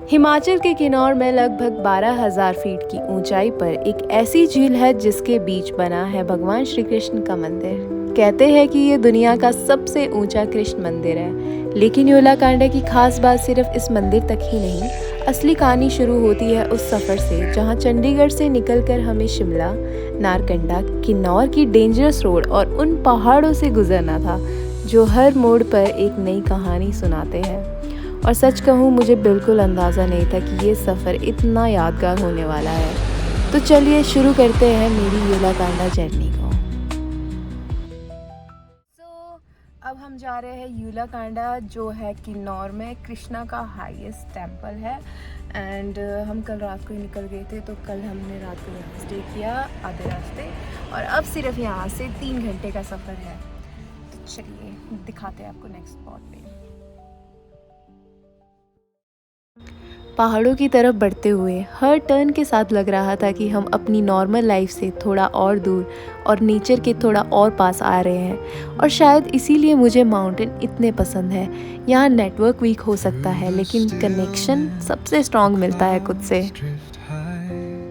हिमाचल के किन्नौर में लगभग 12,000 फीट की ऊंचाई पर एक ऐसी झील है जिसके बीच बना है भगवान श्री कृष्ण का मंदिर। कहते हैं कि ये दुनिया का सबसे ऊंचा कृष्ण मंदिर है। लेकिन यूलाकांडा की खास बात सिर्फ इस मंदिर तक ही नहीं, असली कहानी शुरू होती है उस सफ़र से जहां चंडीगढ़ से निकलकर हमें शिमला, नारकंडा, किन्नौर की डेंजरस रोड और उन पहाड़ों से गुजरना था जो हर मोड़ पर एक नई कहानी सुनाते हैं। और सच कहूँ, मुझे बिल्कुल अंदाज़ा नहीं था कि ये सफ़र इतना यादगार होने वाला है। तो चलिए शुरू करते हैं मेरी यूलाकांडा जर्नी को। अब हम जा रहे हैं यूलाकांडा, जो है किन्नौर में कृष्णा का हाईएस्ट टेम्पल है। एंड हम कल रात को ही निकल गए थे, तो कल हमने रात को यहाँ स्टे किया आधे रास्ते, और अब सिर्फ यहाँ से 3 घंटे का सफ़र है। तो चलिए दिखाते हैं आपको नेक्स्ट स्पॉट पे। पहाड़ों की तरफ बढ़ते हुए हर टर्न के साथ लग रहा था कि हम अपनी नॉर्मल लाइफ से थोड़ा और दूर और नेचर के थोड़ा और पास आ रहे हैं। और शायद इसीलिए मुझे माउंटेन इतने पसंद है। यहाँ नेटवर्क वीक हो सकता है, लेकिन कनेक्शन सबसे स्ट्रॉन्ग मिलता है खुद से।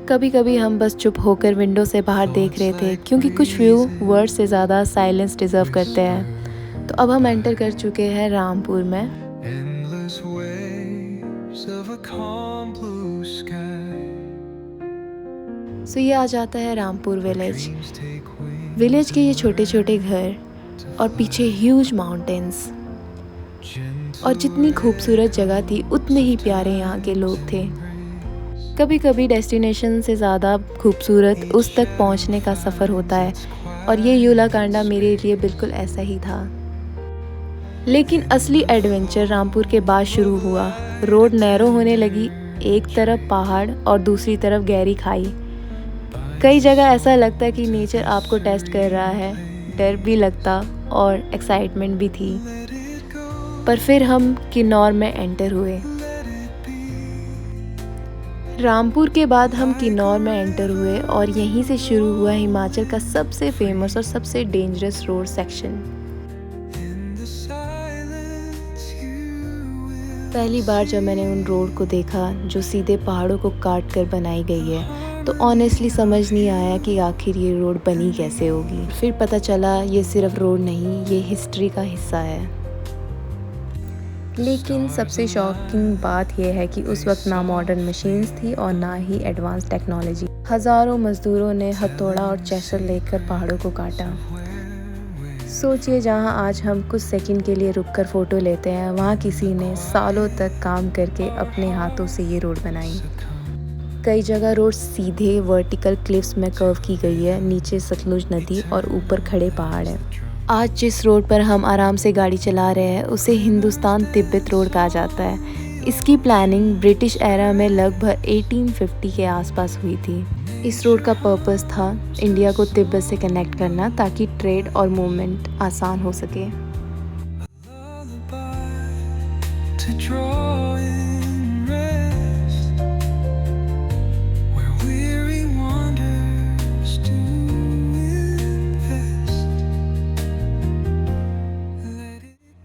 कभी कभी हम बस चुप होकर विंडो से बाहर देख रहे थे, क्योंकि कुछ व्यू वर्ड से ज़्यादा साइलेंस डिज़र्व करते हैं। तो अब हम एंटर कर चुके हैं रामपुर में। सो ये आ जाता है रामपुर विलेज के ये छोटे छोटे घर और पीछे ह्यूज माउंटेन्स। और जितनी खूबसूरत जगह थी उतने ही प्यारे यहाँ के लोग थे। कभी कभी डेस्टिनेशन से ज़्यादा खूबसूरत उस तक पहुँचने का सफ़र होता है, और ये यूलाकांडा मेरे लिए बिल्कुल ऐसा ही था। लेकिन असली एडवेंचर रामपुर के बाद शुरू हुआ। रोड नैरो होने लगी, एक तरफ पहाड़ और दूसरी तरफ गहरी खाई। कई जगह ऐसा लगता है कि नेचर आपको टेस्ट कर रहा है। डर भी लगता और एक्साइटमेंट भी थी। पर फिर हम किन्नौर में एंटर हुए। रामपुर के बाद हम किन्नौर में एंटर हुए, और यहीं से शुरू हुआ हिमाचल का सबसे फेमस और सबसे डेंजरस रोड सेक्शन। पहली बार जब मैंने उन रोड को देखा जो सीधे पहाड़ों को काट कर बनाई गई है, तो ऑनेस्टली समझ नहीं आया कि आखिर ये रोड बनी कैसे होगी। फिर पता चला ये सिर्फ रोड नहीं, ये हिस्ट्री का हिस्सा है। लेकिन सबसे शॉकिंग बात यह है कि उस वक्त ना मॉडर्न मशीन्स थी और ना ही एडवांस टेक्नोलॉजी। हज़ारों मज़दूरों ने हथौड़ा और चेसर लेकर पहाड़ों को काटा। सोचिए, जहां आज हम कुछ सेकंड के लिए रुककर फ़ोटो लेते हैं, वहां किसी ने सालों तक काम करके अपने हाथों से ये रोड बनाई। कई जगह रोड सीधे वर्टिकल क्लिफ्स में कर्व की गई है। नीचे सतलुज नदी और ऊपर खड़े पहाड़ हैं। आज जिस रोड पर हम आराम से गाड़ी चला रहे हैं, उसे हिंदुस्तान तिब्बत रोड कहा जाता है। इसकी प्लानिंग ब्रिटिश एरा में लगभग 1850 के आसपास हुई थी। इस रोड का पर्पस था इंडिया को तिब्बत से कनेक्ट करना, ताकि ट्रेड और मूवमेंट आसान हो सके।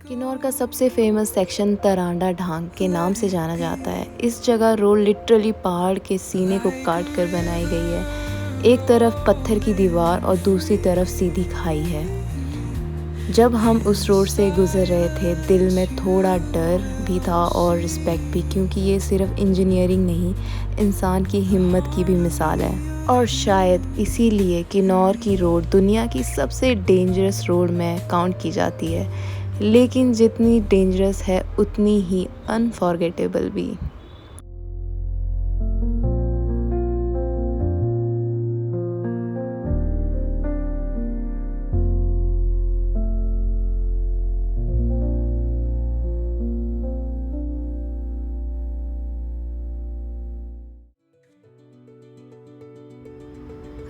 किन्नौर का सबसे फेमस सेक्शन तरांडा ढांग के नाम से जाना जाता है। इस जगह रोड लिटरली पहाड़ के सीने को काट कर बनाई गई है। एक तरफ पत्थर की दीवार और दूसरी तरफ सीधी खाई है। जब हम उस रोड से गुजर रहे थे, दिल में थोड़ा डर भी था और रिस्पेक्ट भी, क्योंकि ये सिर्फ इंजीनियरिंग नहीं, इंसान की हिम्मत की भी मिसाल है। और शायद इसीलिए किन्नौर की रोड दुनिया की सबसे डेंजरस रोड में काउंट की जाती है। लेकिन जितनी डेंजरस है उतनी ही अनफॉरगेटेबल भी।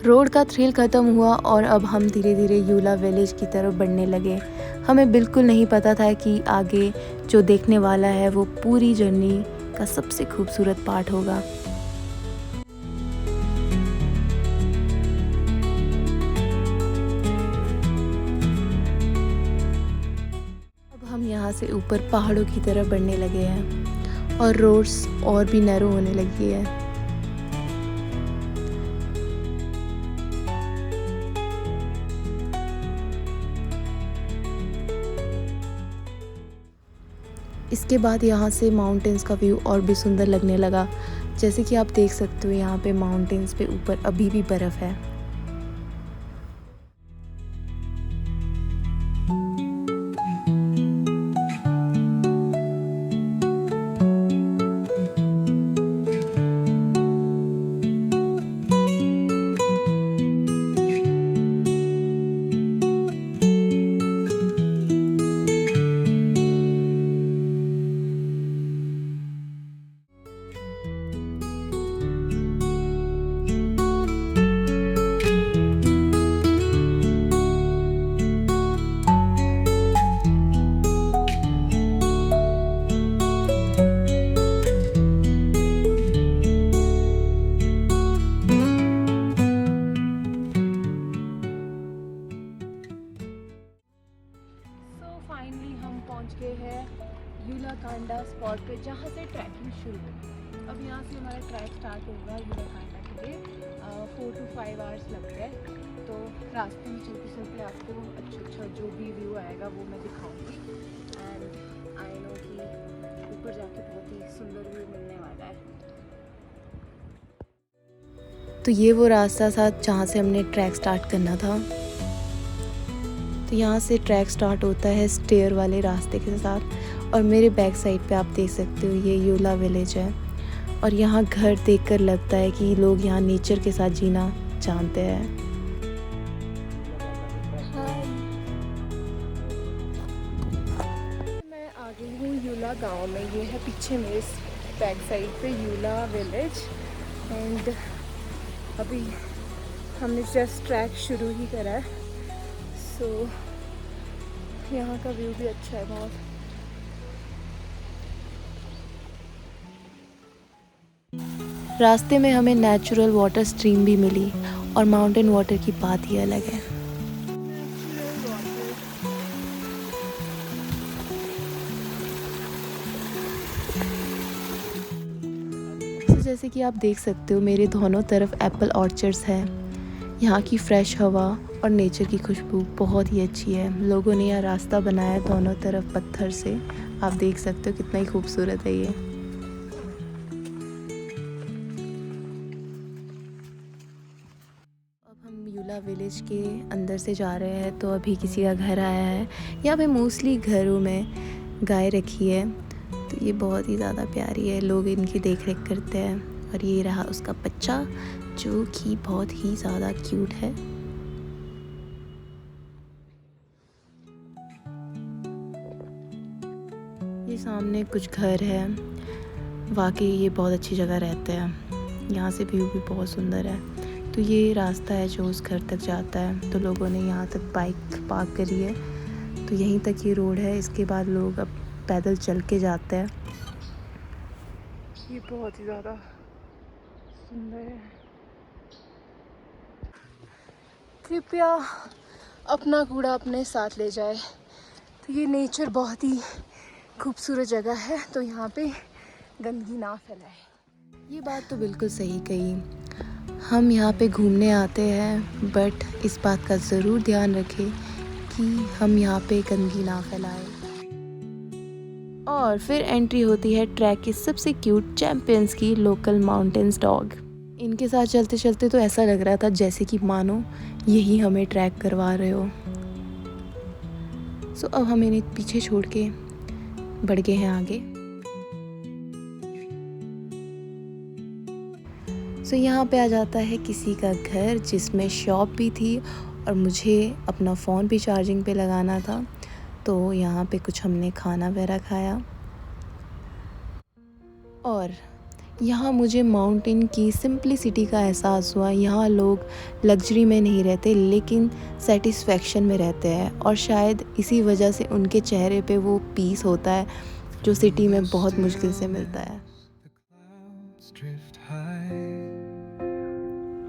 रोड का थ्रिल ख़त्म हुआ और अब हम धीरे धीरे यूला विलेज की तरफ बढ़ने लगे। हमें बिल्कुल नहीं पता था कि आगे जो देखने वाला है वो पूरी जर्नी का सबसे खूबसूरत पार्ट होगा। अब हम यहाँ से ऊपर पहाड़ों की तरफ बढ़ने लगे हैं और रोड्स और भी नैरो होने लगी है। इसके बाद यहाँ से माउंटेन्स का व्यू और भी सुंदर लगने लगा। जैसे कि आप देख सकते हो यहाँ पे माउंटेन्स पे ऊपर अभी भी बर्फ़ है। फाइनली हम पहुंच गए हैं यूलाकांडा स्पॉट पे, जहाँ से ट्रैकिंग शुरू हुई। अब यहाँ से हमारा ट्रैक स्टार्ट होगा यूलाकांडा के लिए। 4 to 5 आवर्स लगते हैं। तो रास्ते में चलते चलते आपको अच्छा जो भी व्यू आएगा वो मैं दिखाऊंगी। एंड आई नो कि ऊपर जाके बहुत ही सुंदर व्यू मिलने वाला है। तो ये वो रास्ता था जहाँ से हमने ट्रैक स्टार्ट करना था। तो यहाँ से ट्रैक स्टार्ट होता है स्टेयर वाले रास्ते के साथ, और मेरे बैक साइड पे आप देख सकते हो ये यूला विलेज है। और यहाँ घर देखकर लगता है कि लोग यहाँ नेचर के साथ जीना जानते हैं। मैं आ गई हूँ यूला गांव में। ये है पीछे मेरे बैक साइड पे यूला विलेज। एंड अभी हमने जस्ट ट्रैक शुरू ही करा है। तो यहाँ का व्यू भी अच्छा है बहुत। रास्ते में हमें नेचुरल वाटर स्ट्रीम भी मिली, और माउंटेन वाटर की बात ही अलग है। तो जैसे कि आप देख सकते हो मेरे दोनों तरफ एप्पल ऑर्चर्ड्स हैं। यहाँ की फ्रेश हवा और नेचर की खुशबू बहुत ही अच्छी है। लोगों ने यह रास्ता बनाया दोनों तरफ पत्थर से। आप देख सकते हो कितना ही खूबसूरत है ये। अब हम यूला विलेज के अंदर से जा रहे हैं। तो अभी किसी का घर आया है। यहाँ पे मोस्टली घरों में गाय रखी है, तो ये बहुत ही ज़्यादा प्यारी है। लोग इनकी देख रेख करते हैं। और ये रहा उसका बच्चा, जो कि बहुत ही ज़्यादा क्यूट है। ये सामने कुछ घर है। वाकई ये बहुत अच्छी जगह रहते हैं। यहाँ से व्यू भी बहुत सुंदर है। तो ये रास्ता है जो उस घर तक जाता है। तो लोगों ने यहाँ तक बाइक पार्क करी है। तो यहीं तक ये रोड है। इसके बाद लोग अब पैदल चल के जाते हैं। ये बहुत ही ज़्यादा सुंदर है। कृपया अपना कूड़ा अपने साथ ले जाए। तो ये नेचर बहुत ही खूबसूरत जगह है, तो यहाँ पे गंदगी ना फैलाए। ये बात तो बिल्कुल सही कही। हम यहाँ पे घूमने आते हैं, बट इस बात का ज़रूर ध्यान रखें कि हम यहाँ पे गंदगी ना फैलाएं। और फिर एंट्री होती है ट्रैक की सबसे क्यूट चैंपियंस की, लोकल माउंटेन्स डॉग। इनके साथ चलते चलते तो ऐसा लग रहा था जैसे कि मानो यही हमें ट्रैक करवा रहे हो। सो अब हम इन्हें पीछे छोड़ के बढ़ गए हैं आगे। सो यहाँ पे आ जाता है किसी का घर, जिसमें शॉप भी थी और मुझे अपना फ़ोन भी चार्जिंग पे लगाना था। तो यहाँ पे कुछ हमने खाना वगैरह खाया। और यहाँ मुझे माउंटेन की सिंप्लिसिटी का एहसास हुआ। यहाँ लोग लग्जरी में नहीं रहते, लेकिन सेटिस्फेक्शन में रहते हैं। और शायद इसी वजह से उनके चेहरे पे वो पीस होता है जो सिटी में बहुत मुश्किल से मिलता है।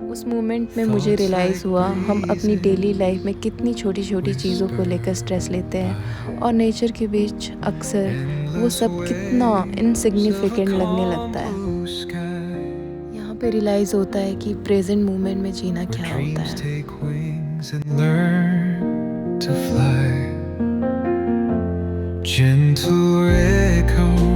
उस मोमेंट में मुझे रियलाइज़ हुआ हम अपनी डेली लाइफ में कितनी छोटी छोटी चीज़ों को लेकर स्ट्रेस लेते हैं और नेचर के बीच अक्सर वो सब कितना इनसिग्निफिकेंट लगने लगता है। यहाँ पे रियलाइज़ होता है कि प्रेजेंट मोमेंट में जीना क्या होता है। Gentle echo